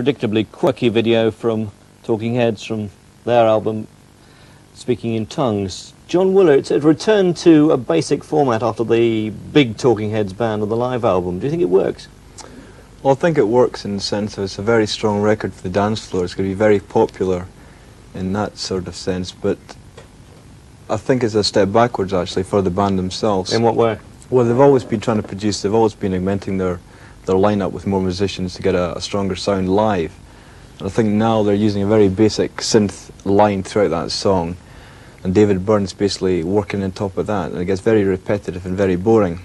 predictably quirky video from Talking Heads from their album Speaking in Tongues. John Wooler, it's a return to a basic format after the big Talking Heads band on the live album. Do you think it works? Well, I think it works in the sense that it's a very strong record for the dance floor. It's going to be very popular in that sort of sense, but I think it's a step backwards, actually, for the band themselves. In what way? Well, they've always been trying to produce, they've always been augmenting their lineup with more musicians to get a stronger sound live. And I think now they're using a very basic synth line throughout that song, and David Byrne's basically working on top of that, and it gets very repetitive and very boring.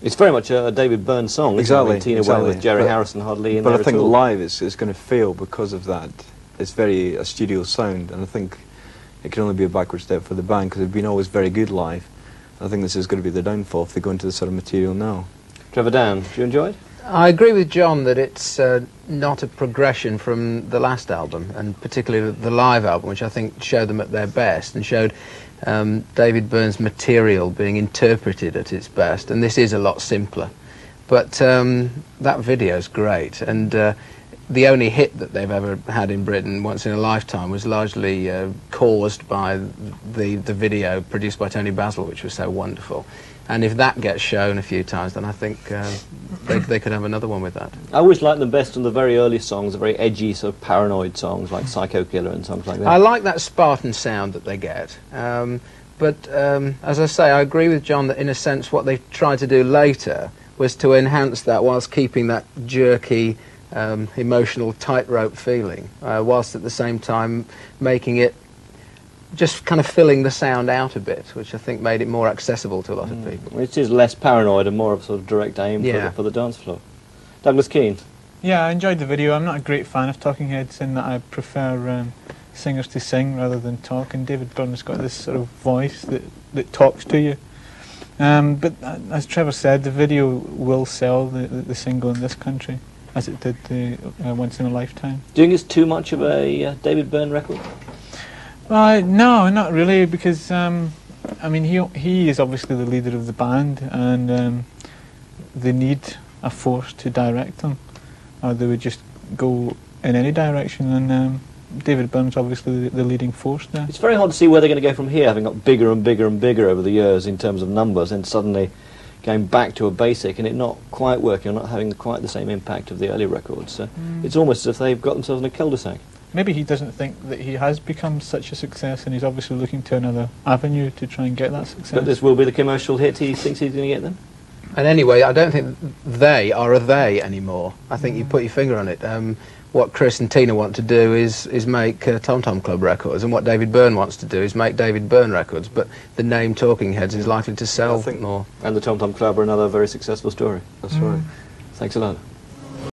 It's very much a David Byrne song, exactly, isn't it? Tina exactly. Wayne with Jerry Harrison hardly in but there I think at all. live is going to fail because of that. It's very a studio sound, and I think it can only be a backward step for the band because they've been always very good live. I think this is going to be the downfall if they go into this sort of material now. Trevor Dan, do you enjoy it? I agree with John that it's not a progression from the last album, and particularly the live album, which I think showed them at their best and showed David Byrne's material being interpreted at its best, and this is a lot simpler. But that video's great, and the only hit that they've ever had in Britain, Once in a Lifetime, was largely caused by the video produced by Tony Basil, which was so wonderful. And if that gets shown a few times, then I think they could have another one with that. I always liked them best on the very early songs, the very edgy, sort of paranoid songs like Psycho Killer and songs like that. I like that Spartan sound that they get. But as I say, I agree with John that in a sense what they tried to do later was to enhance that whilst keeping that jerky, emotional tightrope feeling, whilst at the same time making it just kind of filling the sound out a bit, which I think made it more accessible to a lot of people. It is less paranoid and more of a sort of direct aim for the dance floor. Douglas Keane. Yeah, I enjoyed the video. I'm not a great fan of Talking Heads in that I prefer singers to sing rather than talk, and David Byrne's got this sort of voice that talks to you. But as Trevor said, the video will sell the single in this country, as it did the Once in a Lifetime. Do you think it's too much of a David Byrne record? No, not really, because I mean he is obviously the leader of the band, and they need a force to direct them, or they would just go in any direction. And David Byrne's obviously the leading force there. It's very hard to see where they're going to go from here, having got bigger and bigger and bigger over the years in terms of numbers, and suddenly going back to a basic and it not quite working, or not having quite the same impact of the early records. So it's almost as if they've got themselves in a cul-de-sac. Maybe he doesn't think that he has become such a success, and he's obviously looking to another avenue to try and get that success. But this will be the commercial hit he thinks he's going to get then? And anyway, I don't think they are a they anymore. I think you put your finger on it. What Chris and Tina want to do is make Tom Tom Club records, and what David Byrne wants to do is make David Byrne records, but the name Talking Heads is likely to sell more. And the Tom Tom Club are another very successful story. That's right. Thanks a lot.